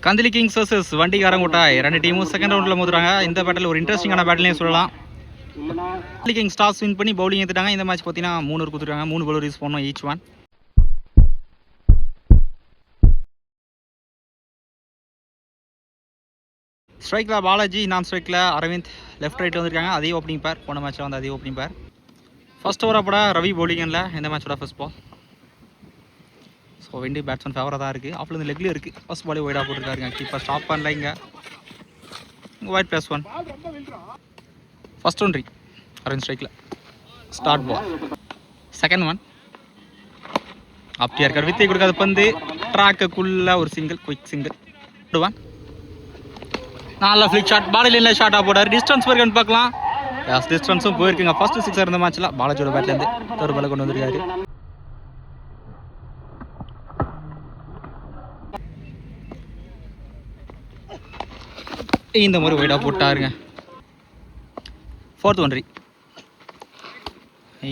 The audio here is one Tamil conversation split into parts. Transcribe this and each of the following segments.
கந்திலி கிங்ஸ் வர்சஸ் வண்டிகாரங்கோட்டாய் ரெண்டு டீமும் செகண்ட் ரவுண்டில் மோதுறாங்க. இந்த பேட்டில் ஒரு இன்ட்ரெஸ்டிங்கான பேட்டிலே சொல்லலாம். கந்திலி கிங்ஸ் டாஸ் வின் பண்ணி பவுலிங் எடுத்துட்டாங்க. இந்த மேட்ச் பார்த்தீங்கன்னா 3 ஓவர் கொடுத்துருக்காங்க. 3 பவுலர் யூஸ் பண்ணோம் ஈச் ஒன். ஸ்ட்ரைக்கில் பாலாஜி, நான் ஸ்ட்ரைக்கில் அரவிந்த், லெஃப்ட் ரைட்டில் வந்திருக்காங்க. அதே ஓப்பனிங் பேர், போன மேட்ச்சில் வந்து அதே ஓப்பனிங் பேர். ஃபர்ஸ்ட் ஓவராக போட ரவி பவுலிங்கில் இந்த மேட்சோட ஃபர்ஸ்ட் பால். ஸோ விண்டி பேட்ஸ்மேன் ஃபேவராக தான் இருக்குது. ஆஃப்லேருந்து லெக்லேயும் இருக்குது. ஃபர்ஸ்ட் பாலே ஒய்டாக போட்டுருக்காருங்க. கீப்பர் ஸ்டாப் பண்ணல. இங்கே ஒயிட் +1. ஃபர்ஸ்ட் ஒன்ட்ரி அரவிந்த் ஸ்ட்ரைக்கில். ஸ்டார்ட் பால். செகண்ட் ஒன் அப்படியே இருக்கார். வித்தை கொடுக்காத பந்து ட்ராக்குக்குள்ளே ஒரு சிங்கிள், குயிக் சிங்கிள். 1 நல்ல ஃபிளிக் ஷாட். பாலில் இல்லை, ஷார்ட்டாக போடார். டிஸ்டன்ஸ் போயிருக்குன்னு பார்க்கலாம். டிஸ்டன்ஸும் போயிருக்குங்க. ஃபர்ஸ்ட் 6 இருந்த மேட்ச்சில் பாலாஜியோட பேட்லேருந்து ஒரு பாலை கொண்டு வந்திருக்காரு. இந்த முறை ஒய்டாக போட்டாருங்க. ஃபோர்த் ஒன்ட்ரி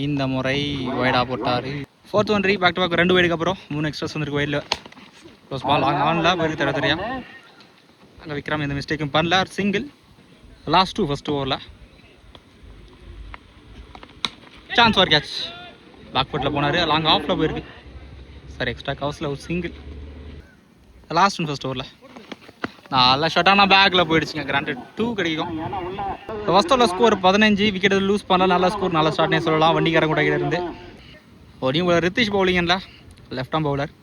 இந்த முறை ஒய்டாக போட்டார். ஃபோர்த் ஒன்ட்ரி பேக் டு பேக் 2 ஒய்டுக்கு அப்புறம் 3 எக்ஸ்ட்ராஸ் வந்துருக்கு ஒய்டில். க்ளோஸ் பால் ஆன்ல போயிருக்கு. தெரியா அங்கே விக்ரம் எந்த மிஸ்டேக்கும் பண்ணல. சிங்கிள். லாஸ்ட் 2 ஃபர்ஸ்ட் ஓவரில். Chance for catch. பேக் ஃபுட்டில் போனார். லாங் ஆஃபில் போயிருக்கு. சார் எக்ஸ்ட்ரா கவர்ஸில் ஒரு சிங்கிள். லாஸ்ட் 1 ஃபர்ஸ்ட் ஓவரில் நல்ல ஷாட்டான பேக்கில் போயிடுச்சுங்க. கிராண்டட் 2 கிடைக்கும். ஃபர்ஸ்ட் ஓவரில் ஸ்கோர் 15. விக்கெட் லூஸ் பண்ணலாம். நல்ல ஸ்கோர், நல்ல ஸ்டார்ட்னே சொல்லலாம் வண்டிகாரங்க கூட இருந்து. ஒரு பவுலர் ரித்திஷ் பவுலிங்கல்ல, லெஃப்ட் ஆம் பவுலர்.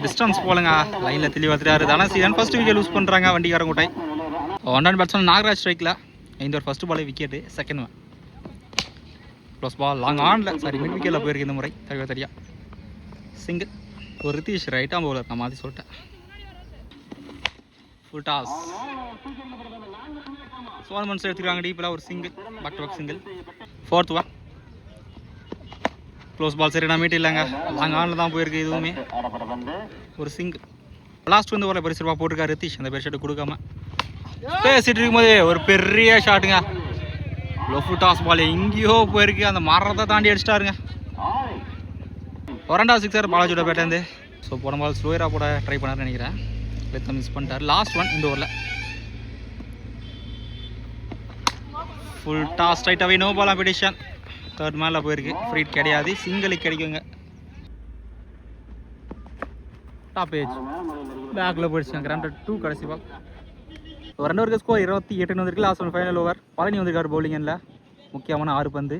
டிஸ்டன்ஸ் போலங்க. லைனில் தெளிவாக தெரியாது. தனசீலன் ஃபர்ஸ்ட் விக்கெட் லூஸ் பண்ணுறாங்க வண்டிகாரங்கோட்டை. 1 ரன் பேட்ஸ்மேன் நாகராஜ் ஸ்ட்ரைக்கில். இந்த ஒரு ஃபர்ஸ்ட் பாலே wicket. Second one close ball long ஆனில், சாரி மிட் விக்கெட்டில் போயிருக்கு இந்த முறை. தெரியா சிங்கிள். ஒரு ரித்திஷ் ரைட் ஆம் பவுலர், நான் மாற்றி சொல்லிட்டேன். Full toss. சோல்மன்ஸ் எடுத்துருக்காங்க டீப்பில். ஒரு single, back to back single. Fourth one close ball. சரி நான் மீட் இல்லைங்க. லாங் ஆனில் தான் போயிருக்கு இதுவுமே. ஒரு சிங்கிள். லாஸ்ட் வந்து ஒரு பெருசு ரூபா போட்டிருக்காரு ரித்திஷ், அந்த பெரிய ஷாட்டு கொடுக்காம. பேசிட்டு இருக்கும்போது ஒரு பெரிய ஷாட்டுங்க. லோஃபு டாஸ் பால் எங்கேயோ போயிருக்கு. அந்த மரத்தை தாண்டி அடிச்சிட்டாருங்க. 2வது 6 பாலாஜியோட பேட்டேருந்து. ஸோ போன பால் ஸ்லோயராக போட ட்ரை பண்ணாருன்னு நினைக்கிறேன். லெத்த மிஸ் பண்ணிட்டார். லாஸ்ட் ஒன் இந்த ஓவரில். ஃபுல் டாஸ் ஸ்ட்ரைட்டாகவே நோ பால் காம்படிஷன். தேர்ட் மேனில் போயிருக்கு. ஃப்ரீட் கிடையாது, சிங்கிளுக்கு கிடைக்குங்க. டாப் ஏஜ் பேக்கில் போயிடுச்சுங்க. கிராண்டட் 2 கடைசி பால். 2 ஓவருக்கு ஸ்கோர் 28 வந்திருக்கு. Last one final over. Palani வந்திருக்காரு பவுலிங்கில். முக்கியமான 6 பந்து.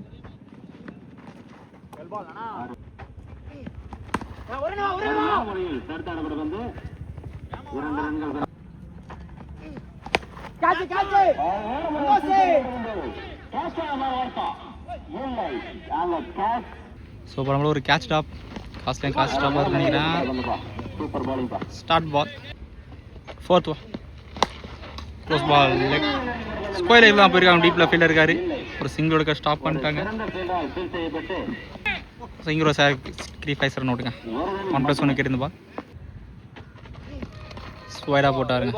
ஸோ இப்போ நம்மள ஒரு கேட்ச் டாப், காஸ்ட்லைன் கேட்ச் டாப்பாக நினைக்கிறேன். Start ball. Fourth one close ball. Leg square line தான் போயிருக்காங்க. டீப்பில் ஃபீல்டர் இருக்காரு. ஒரு சிங்கிளோட ஸ்டாப் பண்ணிட்டாங்க. ஸோ இங்கே ஒரு 3-5 ரன் ஓட்டுங்க. 1+1 இருந்த பால் ஸ்கொயராக போட்டாருங்க.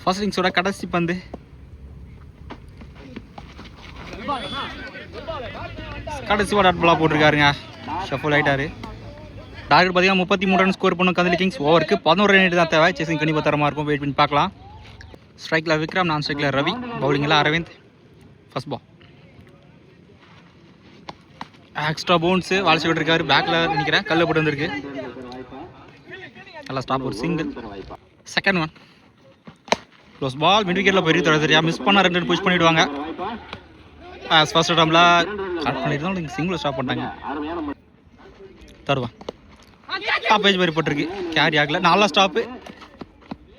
ஃபர்ஸ்ட் இன்னிங்ஸோட கடைசி பந்து. கடைசி டாட் பாலாக போட்டிருக்காருங்க. ஷஃபுல் ஆகிட்டாரு. டார்கெட் பார்த்தீங்கன்னா 33 ரன் ஸ்கோர் பண்ணும் கந்திலி கிங்ஸ். ஓவருக்கு 11 ரன் தான் தேவை. சேசிங் கண்டிப்பாக தரமாக இருக்கும். வெயிட் பண்ணி பார்க்கலாம். ஸ்ட்ரைக்கில் விக்ரம், நான் ஸ்ட்ரைக்கில் ரவி, பவுலிங்கில் Aravind. First ball extra bounce வாலிச்சு விட்டுருக்காரு. பேக்கில் நிற்கிறேன். கல்ல போட்டு வந்திருக்கு. நல்லா ஸ்டாப், ஒரு single. Second one close ball. Mid விக்கெட்டில் போயிருக்கு. தெரியா மிஸ் பண்ணால் 2 ரன் புஷ் பண்ணிவிடுவாங்க. ஃபர்ஸ்ட் டைமில் கட் பண்ணிட்டு தான் சிங்கிள் ஸ்டாப் பண்ணிட்டாங்க. தருவான் டாப் ஏஜ் மாதிரி போட்டிருக்கு. கேரி ஆகல. நல்ல ஸ்டாப்பு,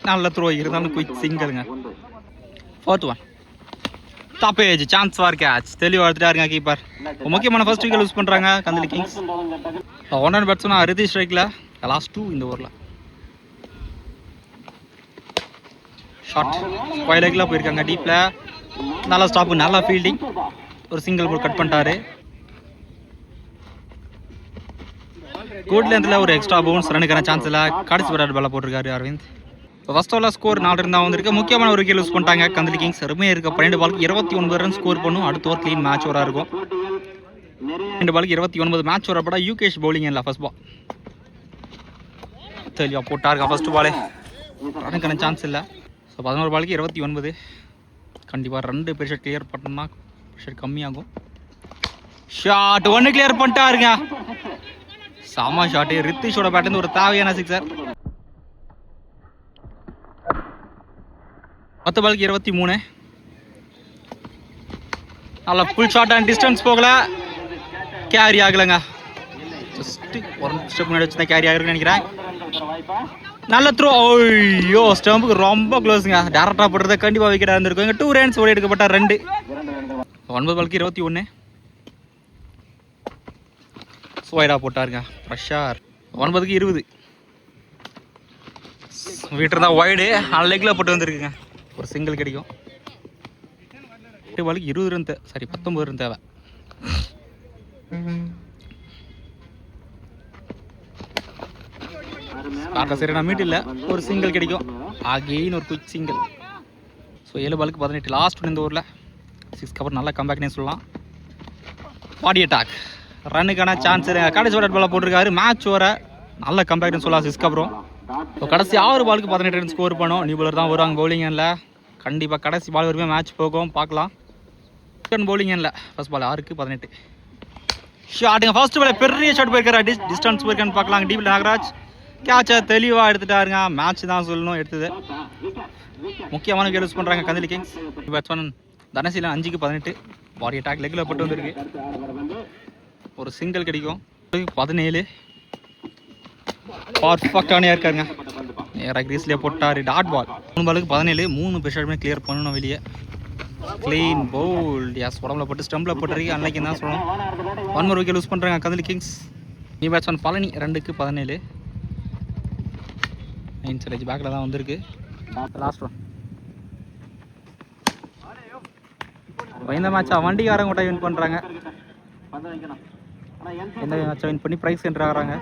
நல்ல த்ரோ இருந்தாலும் குயிக் சிங்கிளுங்க. Fourth one top edge. Chance for catch. தெளிவாக எடுத்துட்டாருங்க கீப்பர். முக்கியமான ஃபர்ஸ்ட் விக்கெட் லூஸ் பண்ணுறாங்க Kandili Kings. 1 run batsman Rithish ஸ்ட்ரைக்கில். லாஸ்ட் 2 இந்த ஓவரில். ஷார்ட் ஸ்கொயர் லெக்கில் போயிருக்காங்க. டீப்பில் நல்லா ஸ்டாப்பு, நல்லா ஃபீல்டிங். ஒரு சிங்கிள் போல் கட் பண்ணிட்டாரு. குட் லென்த்தில் ஒரு எக்ஸ்ட்ரா பவுன்ஸ். ரன்னுக்கான சான்ஸ் இல்லை. கடைசி விராட் பாலை போட்டிருக்காரு அரவிந்த். ஃபர்ஸ்ட் ஓவரில் ஸ்கோர் 4 ரன் தான் வந்திருக்கு. முக்கியமான ஒரு விக்கெட் லூஸ் பண்ணிட்டாங்க கந்தளி கிங்ஸ். அருமையாக இருக்க 12 பாலுக்கு 29 ரன் ஸ்கோர் பண்ணும். அடுத்த ஓவர் க்ளீன் மேட்ச் ஓவராக இருக்கும். 2 பாலுக்கு 29 மேட்ச் ஓவரப்பட யூகேஷ் பவுலிங் இல்லை ஃபர்ஸ்ட் பால். தெளிவாக போட்டாருக்கா ஃபர்ஸ்ட் பாலே. ரனுக்கான சான்ஸ் இல்லை. ஸோ 11 பாலுக்கு 29. கண்டிப்பாக 2 ப்ரெஷர் கிளியர் பண்ணோம்னா ப்ரெஷர் கம்மியாகும். ஷாட் 1 கிளியர் பண்ணிட்டாருங்க. சாமா ஷாட்டு. ரித்திஷோட பேட்லேருந்து ஒரு தேவையான சிக்ஸர். 10 பாலுக்கு 23. நல்லா ஃபுல் ஷாட் அண்ட் டிஸ்டன்ஸ் போகல. கேரி ஆகலைங்க. ஜஸ்ட் ஒரு ஸ்டெப் முன்னாடி வச்சு தான் கேரி ஆகிருக்குன்னு நினைக்கிறேன். நல்ல த்ரோ. ஐயோ ஸ்டம்புக்கு ரொம்ப க்ளோஸுங்க. டேரக்டாக போடுறத கண்டிப்பாக விக்கெட்டாக இருந்திருக்கும். இங்கே 2 ரன்ஸ் ஓடி எடுக்கப்பட்ட 2. 9 பாலுக்கு 21. ஸ்வைடாக போட்டாருங்க ப்ரெஷர். 9க்கு 20. வீட்டர் தான் ஒய்டு. ஆனால் லெக்கில் போட்டு வந்துருக்குங்க. ஒரு சிங்கிள் கிடைக்கும். 8 பாலுக்கு 20 ரன் 19 ரன் தேவை. பார்க்க சரி நான் மீட் இல்லை. ஒரு சிங்கிள் கிடைக்கும். அகெயின் ஒரு குயிக் சிங்கிள். ஸோ 7 பாலுக்கு 18. லாஸ்ட் ஒன் இந்த ஓவரில் 6 கவர் நல்ல கம்பேக்னே சொல்லலாம். பாடி அட்டாக் ரன்னுக்கான சான்ஸ் கடைசி ஒரு பாலாக போட்டிருக்காரு. மேட்ச் வர நல்ல கம்பேக்னு சொல்லலாம் 6 அப்புறம். ஸோ கடைசி 6 பாலுக்கு 18 ரன் ஸ்கோர் பண்ணோம். நியூ பாலர் தான் வருவாங்க பவுலிங் இல்லை. கண்டிப்பாக கடைசி பால் வரைக்கும் மேட்ச் போகும். பார்க்கலாம். பவுலிங் இல்லை ஃபர்ஸ்ட் பால் 6க்கு 18. ஷாட்டுங்க ஃபர்ஸ்ட் பால் பெரிய ஷாட் போயிருக்காரு. டிஸ்டன்ஸ் போயிருக்கான்னு பார்க்கலாம். டீபிள் நாகராஜ் கேட்சை தெளிவாக எடுத்துட்டாருங்க. மேட்ச் தான் சொல்லணும் எடுத்தது. முக்கியமான விக்கெட் யூஸ் பண்ணுறாங்க கந்தளி கிங்ஸ். பேட்ஸ்மேன் தனசீலன் 5க்கு 18. பாடி அட்டாக் லெக்கில் போட்டு வந்துருக்கு. ஒரு சிங்கிள் கிடைக்கும். 17. பர்ஃபெக்டானே இருக்காருங்க. நேராக கிரீஸ்லேயே போட்டார். Dot ball. 3 பாலுக்கு 17. 3 ப்ரெஷருமே கிளியர் பண்ணணும் வெளியே. Clean bolt. யாஸ் உடம்புல போட்டு ஸ்டம்பில் போட்டுருக்கு. அன்னைக்கு தான் சொல்லணும். 1 more விக்கெட் யூஸ் பண்ணுறாங்க Kandali Kings. New batsman Palani 2க்கு 17. 9 சரேஜ் பேக்கில் தான் வந்திருக்கு. Last one. இந்த மேட்சா வண்டிக்காரங்க கூட வின் பண்ணுறாங்க. எந்த மேட்சை வின் பண்ணி ப்ரைஸ் சென்டர் ஆகிறாங்க.